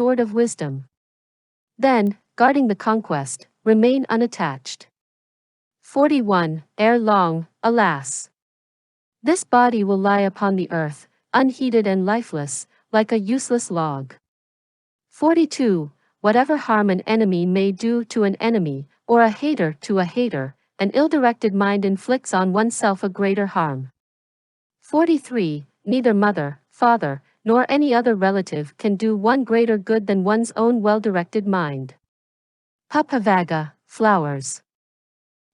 sword of wisdom. Then, guarding the conquest, remain unattached. 41. Ere long, alas! This body will lie upon the earth, unheeded and lifeless, like a useless log. 42. Whatever harm an enemy may do to an enemy, or a hater to a hater, an ill-directed mind inflicts on oneself a greater harm. 43. Neither mother, father, nor any other relative can do one greater good than one's own well-directed mind. Pupphavagga, flowers.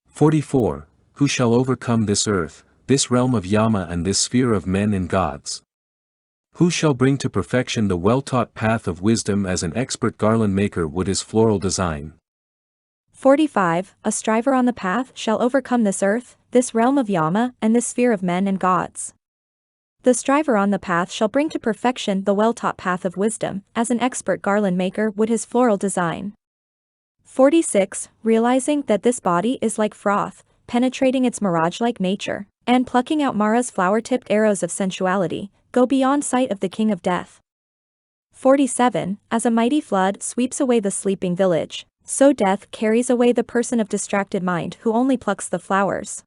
44. Who shall overcome this earth, this realm of Yama and this sphere of men and gods? Who shall bring to perfection the well-taught path of wisdom as an expert garland-maker would his floral design? 45. A striver on the path shall overcome this earth, this realm of Yama, and this sphere of men and gods. The striver on the path shall bring to perfection the well-taught path of wisdom, as an expert garland-maker would his floral design. 46. Realizing that this body is like froth, penetrating its mirage-like nature, and plucking out Mara's flower-tipped arrows of sensuality, go beyond sight of the king of death. 47. As a mighty flood sweeps away the sleeping village, so death carries away the person of distracted mind who only plucks the flowers.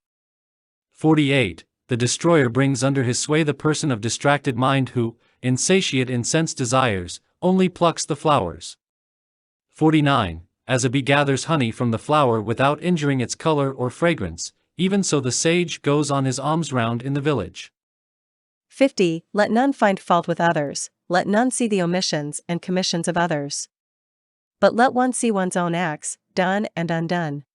48. The destroyer brings under his sway the person of distracted mind who, insatiate in sense desires, only plucks the flowers. 49. As a bee gathers honey from the flower without injuring its color or fragrance, even so the sage goes on his alms round in the village. 50. Let none find fault with others, let none see the omissions and commissions of others. But let one see one's own acts, done and undone.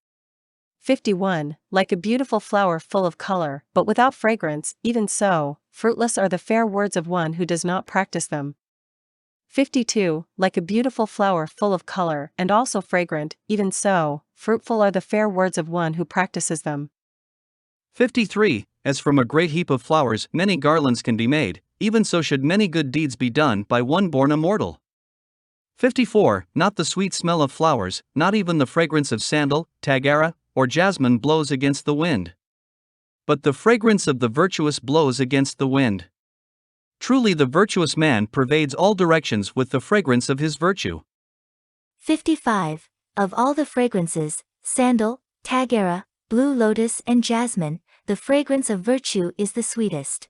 51. Like a beautiful flower full of color, but without fragrance, even so, fruitless are the fair words of one who does not practice them. 52. Like a beautiful flower full of color and also fragrant, even so, fruitful are the fair words of one who practices them. 53. As from a great heap of flowers many garlands can be made, even so should many good deeds be done by one born immortal. 54. Not the sweet smell of flowers, not even the fragrance of sandal, tagara, or jasmine blows against the wind. But the fragrance of the virtuous blows against the wind. Truly the virtuous man pervades all directions with the fragrance of his virtue. 55. Of all the fragrances, sandal, tagara, blue lotus and jasmine, the fragrance of virtue is the sweetest.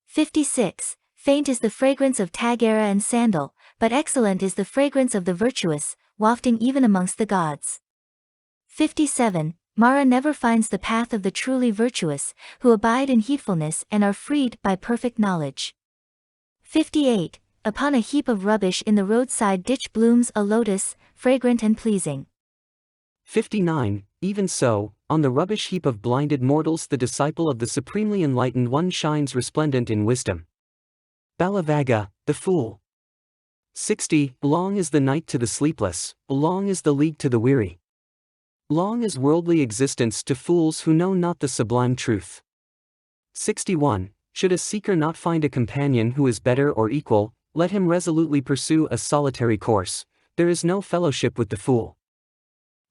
56. Faint is the fragrance of tagara and sandal, but excellent is the fragrance of the virtuous, wafting even amongst the gods. 57. Mara never finds the path of the truly virtuous, who abide in heedfulness and are freed by perfect knowledge. 58. Upon a heap of rubbish in the roadside ditch blooms a lotus, fragrant and pleasing. 59. Even so, on the rubbish heap of blinded mortals the disciple of the supremely enlightened one shines resplendent in wisdom. Pupphavagga, the fool. 60. Long is the night to the sleepless, long is the league to the weary. Long is worldly existence to fools who know not the sublime truth. 61. Should a seeker not find a companion who is better or equal, let him resolutely pursue a solitary course. There is no fellowship with the fool.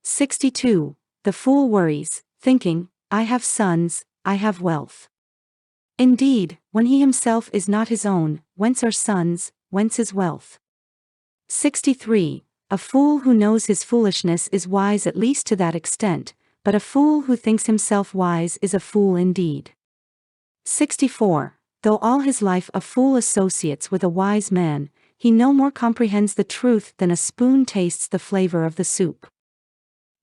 62. The fool worries, thinking, I have sons, I have wealth. Indeed, when he himself is not his own, whence are sons, whence is wealth? 63. A fool who knows his foolishness is wise at least to that extent, but a fool who thinks himself wise is a fool indeed. 64. Though all his life a fool associates with a wise man, he no more comprehends the truth than a spoon tastes the flavor of the soup.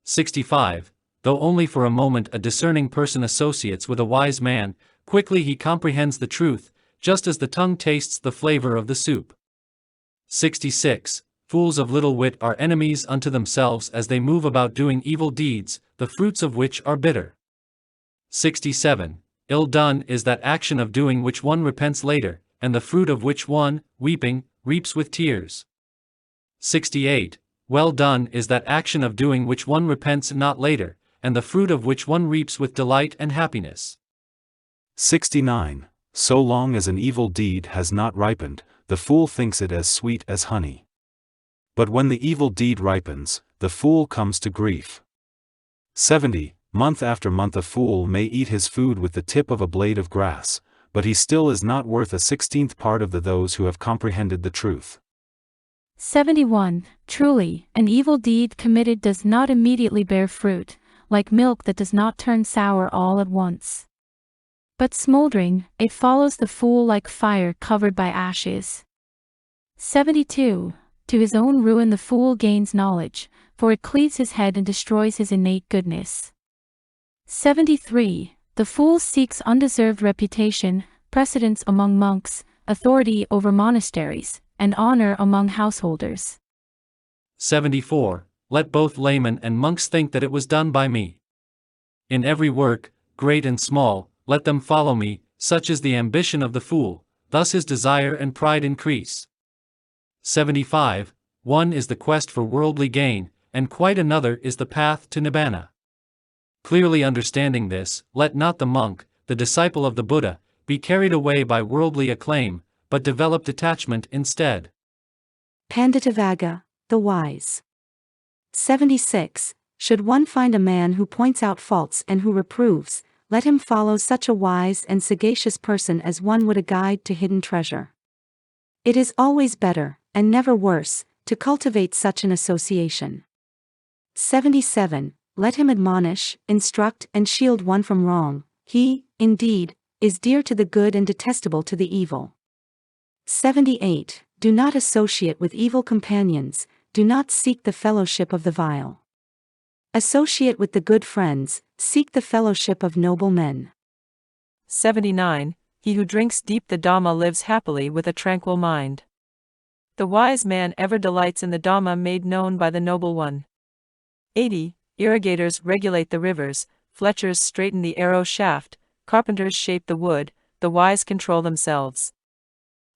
65. Though only for a moment a discerning person associates with a wise man, quickly he comprehends the truth, just as the tongue tastes the flavor of the soup. 66. Fools of little wit are enemies unto themselves as they move about doing evil deeds, the fruits of which are bitter. 67. Ill done is that action of doing which one repents later, and the fruit of which one, weeping, reaps with tears. 68. Well done is that action of doing which one repents not later, and the fruit of which one reaps with delight and happiness. 69. So long as an evil deed has not ripened, the fool thinks it as sweet as honey. But when the evil deed ripens, the fool comes to grief. 70. Month after month a fool may eat his food with the tip of a blade of grass, but he still is not worth a 16th part of those who have comprehended the truth. 71. Truly, an evil deed committed does not immediately bear fruit, like milk that does not turn sour all at once. But smoldering, it follows the fool like fire covered by ashes. 72. To his own ruin the fool gains knowledge, for it cleaves his head and destroys his innate goodness. 73. The fool seeks undeserved reputation, precedence among monks, authority over monasteries, and honor among householders. 74. Let both laymen and monks think that it was done by me. In every work, great and small, let them follow me, such is the ambition of the fool, thus his desire and pride increase. 75. One is the quest for worldly gain, and quite another is the path to nibbana. Clearly understanding this, let not the monk, the disciple of the Buddha, be carried away by worldly acclaim, but develop detachment instead. Pupphavagga, the wise. 76. Should one find a man who points out faults and who reproves, let him follow such a wise and sagacious person as one would a guide to hidden treasure. It is always better, and never worse, to cultivate such an association. 77. Let him admonish, instruct and shield one from wrong, he, indeed, is dear to the good and detestable to the evil. 78. Do not associate with evil companions, do not seek the fellowship of the vile. Associate with the good friends, seek the fellowship of noble men. 79. He who drinks deep the Dhamma lives happily with a tranquil mind. The wise man ever delights in the Dhamma made known by the Noble One. 80. Irrigators regulate the rivers, fletchers straighten the arrow shaft, carpenters shape the wood, the wise control themselves.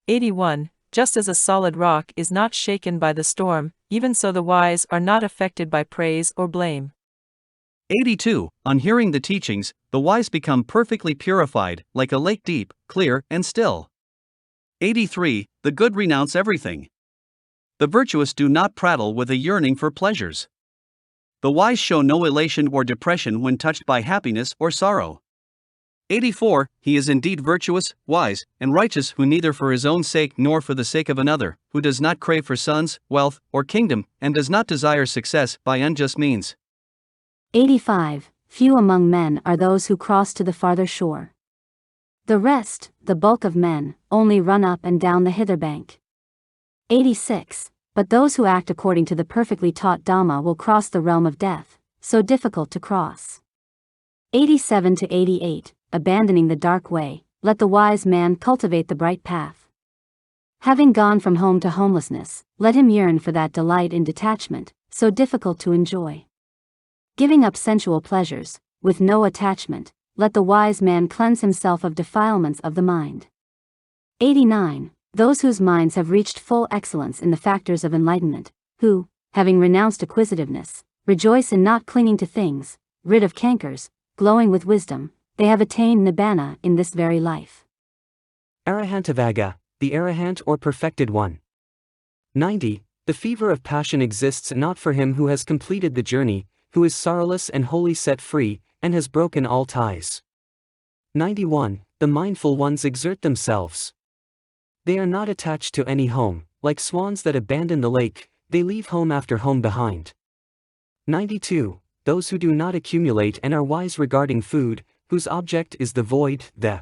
81. Just as a solid rock is not shaken by the storm, even so the wise are not affected by praise or blame. 82. On hearing the teachings, the wise become perfectly purified, like a lake deep, clear, and still. 83. The good renounce everything. The virtuous do not prattle with a yearning for pleasures. The wise show no elation or depression when touched by happiness or sorrow. 84. He is indeed virtuous, wise, and righteous who neither for his own sake nor for the sake of another, who does not crave for sons, wealth, or kingdom, and does not desire success by unjust means. 85. Few among men are those who cross to the farther shore. The rest, the bulk of men, only run up and down the hither bank. 86. But those who act according to the perfectly taught Dhamma will cross the realm of death, so difficult to cross. 87 to 88. Abandoning the dark way, let the wise man cultivate the bright path. Having gone from home to homelessness, let him yearn for that delight in detachment, so difficult to enjoy. Giving up sensual pleasures, with no attachment, let the wise man cleanse himself of defilements of the mind. 89. Those whose minds have reached full excellence in the factors of enlightenment, who, having renounced acquisitiveness, rejoice in not clinging to things, rid of cankers, glowing with wisdom, they have attained nibbana in this very life. Arahantavagga, the arahant or perfected one. 90. The fever of passion exists not for him who has completed the journey, who is sorrowless and wholly set free, and has broken all ties. 91. The mindful ones exert themselves. They are not attached to any home, like swans that abandon the lake, they leave home after home behind. 92. Those who do not accumulate and are wise regarding food, whose object is the void, the